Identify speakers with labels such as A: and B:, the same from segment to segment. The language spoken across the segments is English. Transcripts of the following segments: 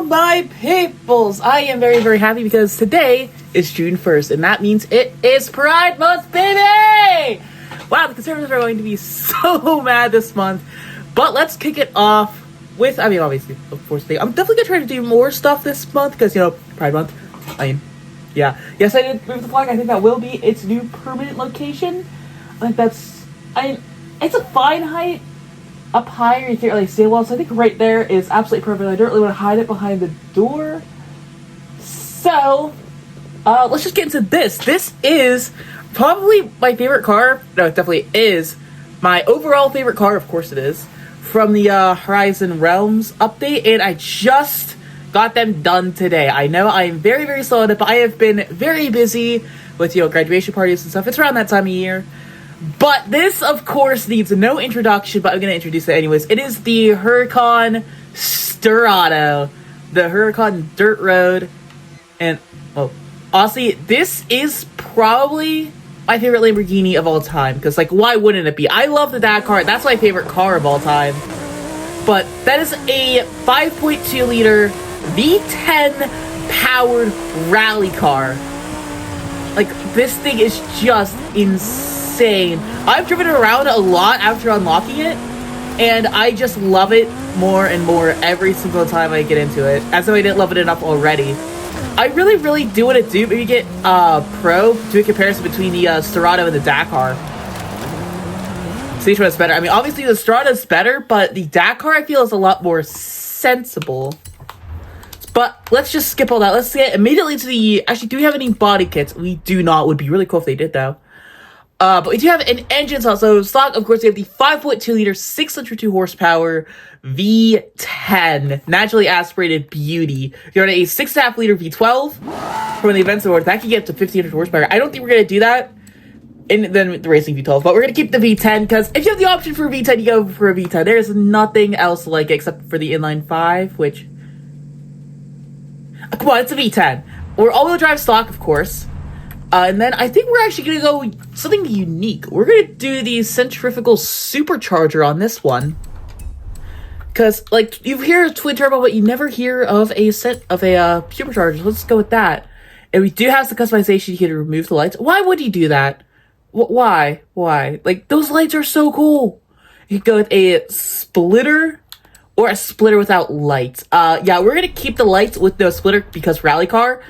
A: my peoples! I am very, very happy because today is June 1st, and that means it is Pride Month, baby! Wow, the conservatives are going to be so mad this month. But let's kick it off with, obviously, of course, I'm definitely gonna try to do more stuff this month because, Pride Month. Yeah. Yes, I did move the flag. I think that will be its new permanent location. I think it's a fine height. Up higher, you can't really see well, so I think right there is absolutely perfect. I don't really want to hide it behind the door. So, let's just get into this. This is probably my favorite car. No, it definitely is my overall favorite car, of course it is, from the Horizon Realms update, and I just got them done today. I know I am very, very slow at it, but I have been very busy with, graduation parties and stuff. It's around that time of year. But this, of course, needs no introduction, but I'm going to introduce it anyways. It is the Huracan Sterrato, the Huracan Dirt Road, and, honestly, this is probably my favorite Lamborghini of all time, because, why wouldn't it be? I love the dad car, that's my favorite car of all time, but that is a 5.2-liter V10 powered rally car. This thing is just insane. I've driven it around a lot after unlocking it, and I just love it more and more every single time I get into it, as though I didn't love it enough already. I really, really do want to do, maybe get Pro, do a comparison between the Sterrato and the Dakar. See which one's better. Obviously the Sterrato's better, but the Dakar I feel is a lot more sensible. But let's just skip all that. Let's get immediately to the... Actually, do we have any body kits? We do not. Would be really cool if they did, though. But we do have an engine slot. So stock, of course, we have the 5.2-liter, 602 horsepower V10 naturally aspirated beauty. You're on a 6.5-liter V12 from the Events Award. That can get up to 1,500 horsepower. I don't think we're going to do that in the racing V12, but we're going to keep the V10 because if you have the option for a V10, you go for a V10. There's nothing else like it except for the inline 5, which... Come on, it's a V10. We're all-wheel drive stock, of course. And then I think we're actually going to go something unique. We're going to do the centrifugal supercharger on this one. Because, you hear twin turbo, but you never hear of a supercharger. So let's go with that. And we do have some customization. You can remove the lights. Why would you do that? Why? Those lights are so cool. You can go with a splitter or a splitter without lights. Yeah, we're going to keep the lights with no splitter because rally car.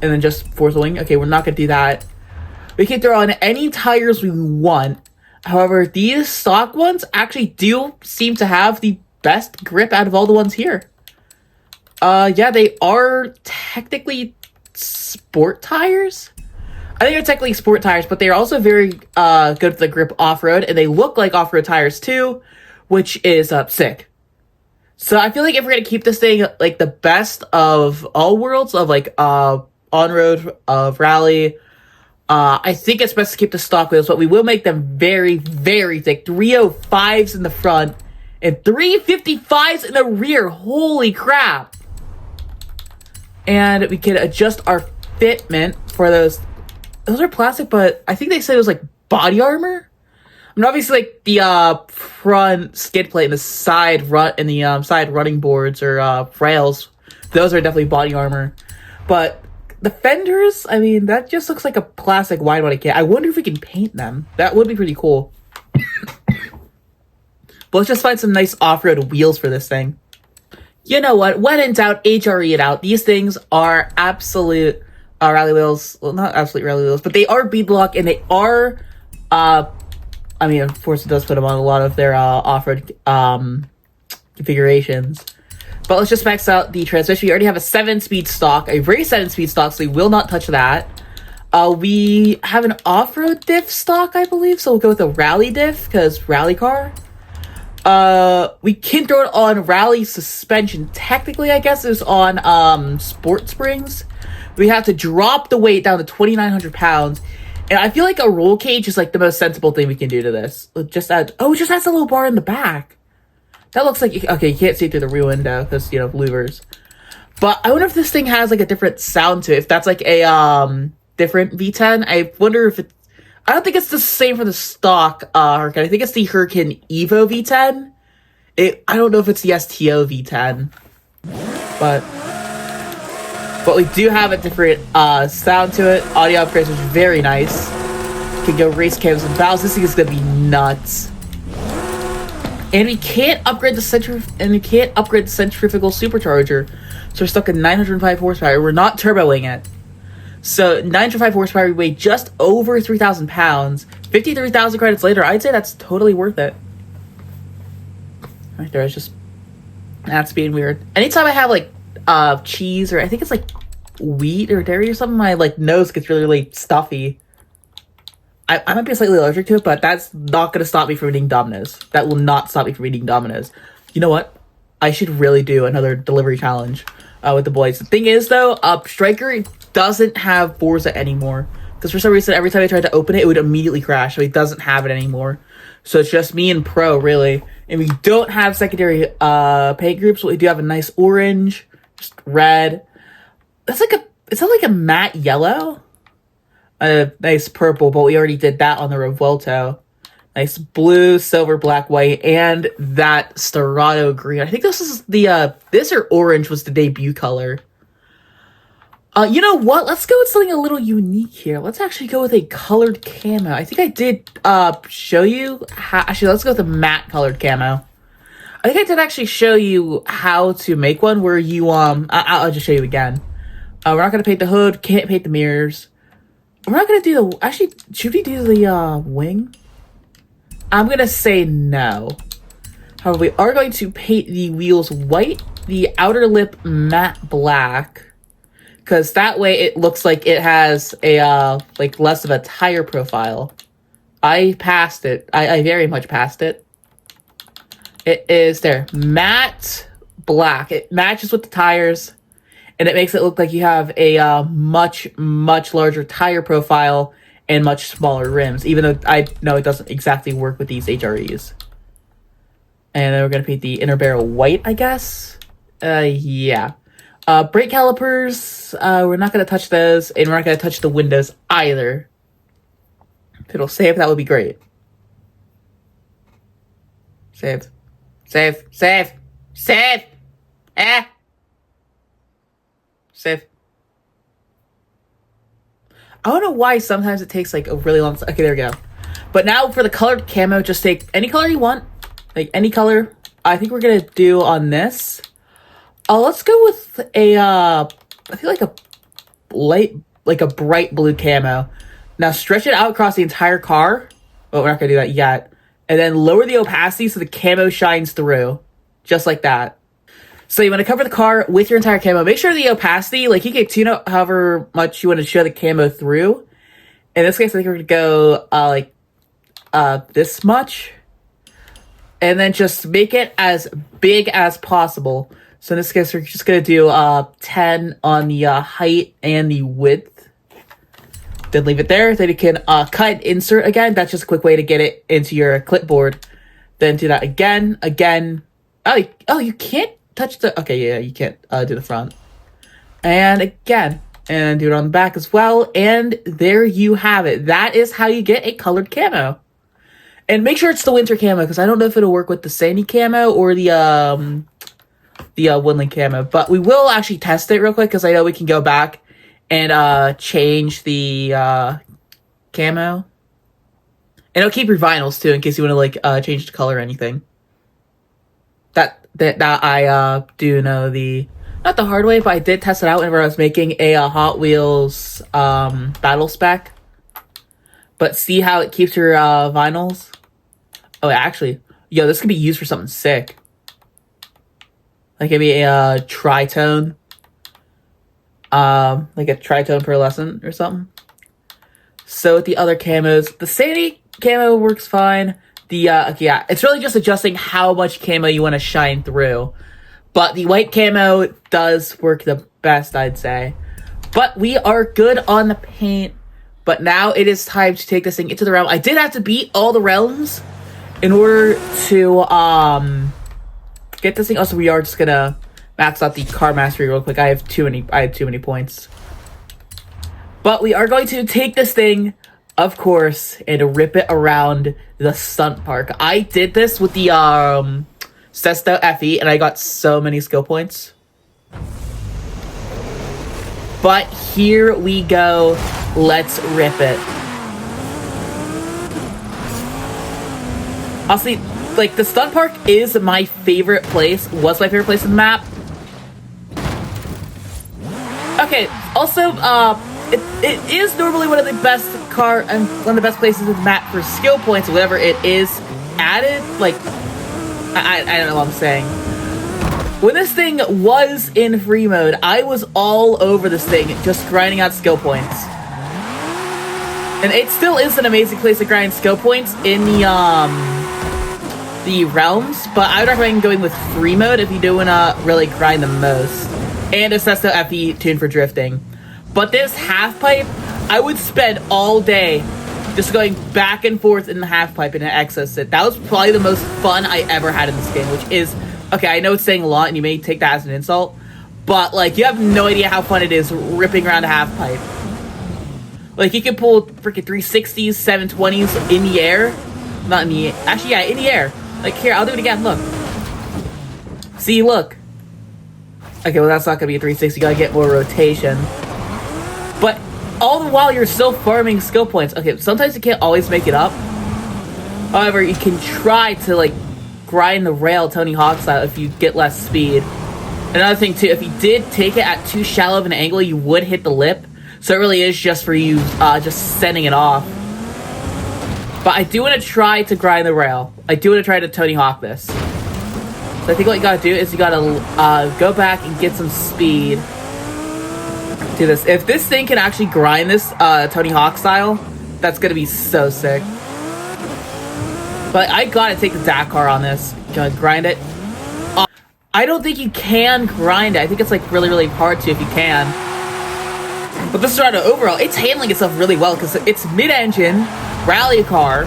A: And then just fourth wing. Okay, we're not going to do that. We can throw on any tires we want. However, these stock ones actually do seem to have the best grip out of all the ones here. Yeah, they are technically sport tires. I think they're technically sport tires, but they're also very good with the grip off-road. And they look like off-road tires too, which is sick. So I feel like if we're going to keep this thing the best of all worlds of on-road, of rally, I think it's best to keep the stock wheels, but we will make them very, very thick. 305s in the front and 355s in the rear. Holy crap. And we can adjust our fitment for those. Those are plastic, but I think they said it was body armor. Obviously the front skid plate and the side side running boards or rails, those are definitely body armor. But the fenders, that just looks like a plastic wide body kit. I wonder if we can paint them. That would be pretty cool. But let's just find some nice off-road wheels for this thing. You know what? When in doubt, HRE it out. These things are absolute rally wheels. Well, not absolute rally wheels, but they are beadlock, and they are... of course, it does put them on a lot of their off-road configurations. But let's just max out the transmission. We already have a 7-speed stock, a race 7-speed stock, so we will not touch that. We have an off-road diff stock, I believe, so we'll go with a rally diff, because rally car. We can throw it on rally suspension. Technically, I guess it's on sport springs. We have to drop the weight down to 2,900 pounds. And I feel like a roll cage is the most sensible thing we can do to this. It just adds a little bar in the back. That looks like, okay, you can't see through the rear window because, louvers. But I wonder if this thing has, a different sound to it. If that's, a different V10. I wonder if it's... I don't think it's the same for the stock Huracan. I think it's the Huracan Evo V10. I don't know if it's the STO V10. But we do have a different sound to it. Audio upgrades, which is very nice. Can go race cams and battles. This thing is gonna be nuts. And we can't upgrade the centrifugal supercharger, so we're stuck at 905 horsepower. We're not turboing it. So 905 horsepower, we weigh just over 3,000 pounds. 53,000 credits later, I'd say that's totally worth it. Right there, it's just that's being weird. Anytime I have like cheese, or I think it's like wheat or dairy or something, my like nose gets really, really stuffy. I might be slightly allergic to it, but that's not going to stop me from eating Domino's. That will not stop me from eating Domino's. You know what? I should really do another delivery challenge with the boys. The thing is, though, Striker doesn't have Forza anymore. Because for some reason, every time I tried to open it, it would immediately crash. So he doesn't have it anymore. So it's just me and Pro, really. And we don't have secondary paint groups, but we do have a nice orange, just red. It's not like a matte yellow. A nice purple, but we already did that on the Revuelto. Nice blue, silver, black, white, and that Sterrato green. I think this is the, this or orange was the debut color. You know what? Let's go with something a little unique here. Let's actually go with a colored camo. I think I did, show you how, actually, let's go with a matte colored camo. I think I did actually show you how to make one where you, I'll just show you again. We're not gonna paint the hood, can't paint the mirrors. We're not going to do the... Actually, should we do the wing? I'm going to say no. However, we are going to paint the wheels white, the outer lip matte black. Because that way it looks like it has a, like, less of a tire profile. I passed it. I very much passed it. It is there. Matte black. It matches with the tires. And it makes it look like you have a much, much larger tire profile and much smaller rims, even though I know it doesn't exactly work with these HREs. And then we're going to paint the inner barrel white, I guess. Yeah. Brake calipers, we're not going to touch those, and we're not going to touch the windows either. If it'll save, that would be great. Save. Save. Save. Save! Save. I don't know why sometimes it takes like a really long time. Okay, there we go. But now for the colored camo, just take any color you want. Like any color. I think we're gonna do on this. Let's go with a I feel like a light, like a bright blue camo. Now stretch it out across the entire car. Oh, we're not gonna do that yet. And then lower the opacity so the camo shines through. Just like that. So you want to cover the car with your entire camo. Make sure the opacity, like you can tune up however much you want to show the camo through. In this case, I think we're going to go this much. And then just make it as big as possible. So in this case, we're just going to do 10 on the height and the width. Then leave it there. Then you can cut and insert again. That's just a quick way to get it into your clipboard. Then do that again. Oh, you can't touch the... Okay, yeah, you can't do the front. And again. And do it on the back as well. And there you have it. That is how you get a colored camo. And make sure it's the winter camo, because I don't know if it'll work with the sandy camo or the woodland camo. But we will actually test it real quick, because I know we can go back and change the camo. And it'll keep your vinyls, too, in case you want to, like, change the color or anything. That I do know not the hard way, but I did test it out whenever I was making a Hot Wheels battle spec. But see how it keeps your vinyls? Oh, actually, yo, this could be used for something sick. Like maybe a tritone. Like a tritone pearlescent or something. So with the other camos, the sandy camo works fine. Yeah, it's really just adjusting how much camo you want to shine through. But the white camo does work the best, I'd say. But we are good on the paint. But now it is time to take this thing into the realm. I did have to beat all the realms in order to get this thing. Also, we are just gonna max out the car mastery real quick. I have too many points. But we are going to take this thing, of course, and rip it around the stunt park. I did this with the Sesto FE, and I got so many skill points. But here we go. Let's rip it. Honestly, like, the stunt park is my favorite place. Was my favorite place in the map. Okay, also, it is normally one of the best one of the best places in the map for skill points, whatever it is added. Like, I don't know what I'm saying. When this thing was in free mode, I was all over this thing, just grinding out skill points. And it still is an amazing place to grind skill points in the realms, but I would recommend going with free mode if you do want to really grind the most. And a Sesto FE tuned for drifting. But this half pipe, I would spend all day just going back and forth in the half pipe in an exosit. That was probably the most fun I ever had in this game, which is, okay, I know it's saying a lot and you may take that as an insult, but like, you have no idea how fun it is ripping around a half pipe. Like, you can pull freaking 360s, 720s in the air. Not in the, actually, yeah, in the air. Like, here, I'll do it again, look. See, look. Okay, well, that's not gonna be a 360, you gotta get more rotation. But all the while, you're still farming skill points. Okay, sometimes you can't always make it up. However, you can try to, like, grind the rail Tony Hawk style if you get less speed. Another thing, too, if you did take it at too shallow of an angle, you would hit the lip. So it really is just for you, just sending it off. But I do want to try to grind the rail. I do want to try to Tony Hawk this. So I think what you gotta do is you gotta go back and get some speed. Do this. If this thing can actually grind this Tony Hawk style, that's gonna be so sick. But I gotta take the Dakar on this. Gonna grind it. I don't think you can grind it. I think it's like really, really hard to if you can. But the Sterrato overall, it's handling itself really well because it's mid-engine rally car.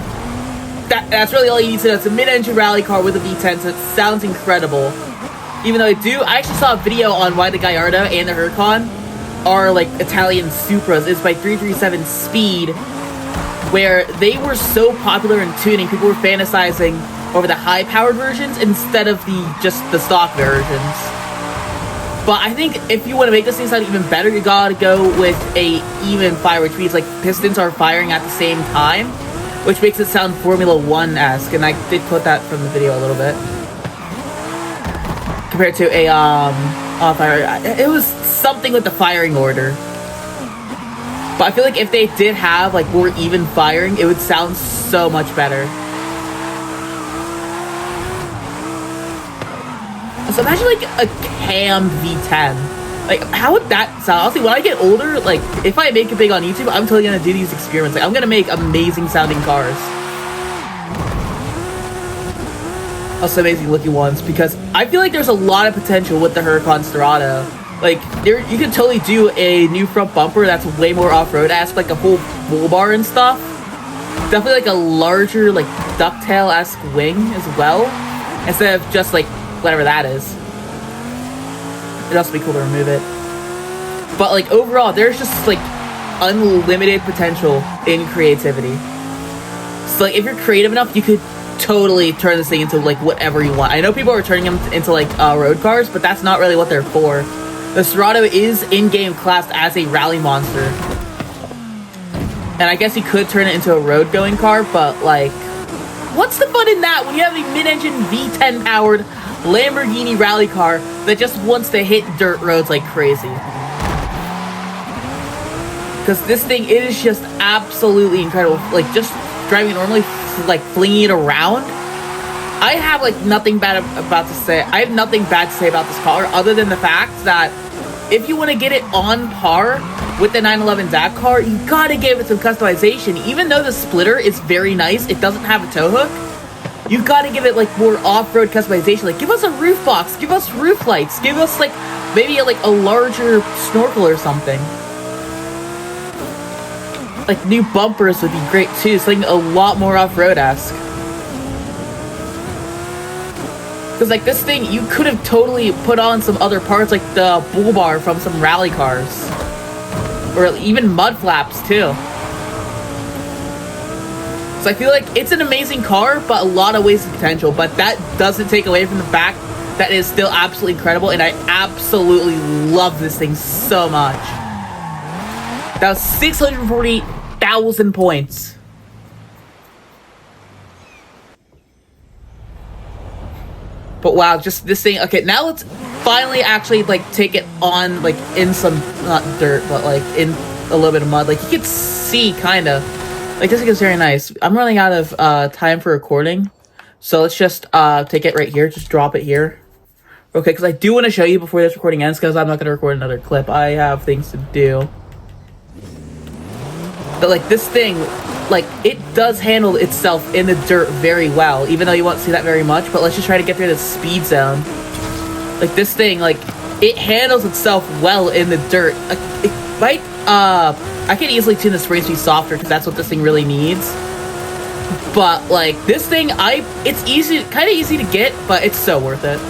A: That's really all you need to know. It's a mid-engine rally car with a V10, so it sounds incredible. Even though I actually saw a video on why the Gallardo and the Huracan are like Italian Supras. It's by 337 Speed, where they were so popular in tuning, people were fantasizing over the high-powered versions instead of just the stock versions. But I think if you want to make this thing sound even better, you gotta go with a even fire, which means like pistons are firing at the same time, which makes it sound Formula 1-esque, and I did put that from the video a little bit. Compared to a it was something with the firing order. But I feel like if they did have like more even firing, it would sound so much better. So imagine like a cam V10. Like, how would that sound? Honestly, when I get older, like, if I make it big on YouTube, I'm totally gonna do these experiments. Like, I'm gonna make amazing sounding cars. Also amazing looking ones, because I feel like there's a lot of potential with the Huracan Sterrato. Like, you could totally do a new front bumper that's way more off-road-esque, like a whole bull bar and stuff. Definitely like a larger, like, ducktail-esque wing as well, instead of just like whatever that is. It'd also be cool to remove it. But like overall, there's just like unlimited potential in creativity. So like if you're creative enough, you could totally turn this thing into like whatever you want. I know people are turning them into like road cars, but that's not really what they're for. The Sterrato is in-game classed as a rally monster. And I guess you could turn it into a road-going car, but like, what's the fun in that when you have a mid-engine V10 powered Lamborghini rally car that just wants to hit dirt roads like crazy? Because this thing is just absolutely incredible. Like, just driving normally, like, flinging it around. I have, like, nothing bad about to say. I have nothing bad to say about this car, other than the fact that if you want to get it on par with the 911 Dakar, you gotta give it some customization. Even though the splitter is very nice, it doesn't have a tow hook. You gotta give it like more off-road customization. Like, give us a roof box, give us roof lights, give us like maybe like a larger snorkel or something. Like new bumpers would be great too. Something a lot more off-road-esque. Because like this thing, you could have totally put on some other parts, like the bull bar from some rally cars, or even mud flaps too. So I feel like it's an amazing car, but a lot of wasted potential. But that doesn't take away from the fact that is still absolutely incredible, and I absolutely love this thing so much. That was 640,000 points. But wow, just this thing. Okay, now let's finally actually like take it on like in some, not dirt, but like in a little bit of mud. Like you can see kind of like this thing is very nice. I'm running out of time for recording, so let's just take it right here. Just drop it here. Okay, because I do want to show you before this recording ends, because I'm not going to record another clip. I have things to do. But like this thing, like it does handle itself in the dirt very well, even though you won't see that very much. But let's just try to get through the speed zone. Like this thing, like it handles itself well in the dirt. It might, I can easily tune the spring speed softer because that's what this thing really needs. But like this thing, it's easy, kind of easy to get, but it's so worth it.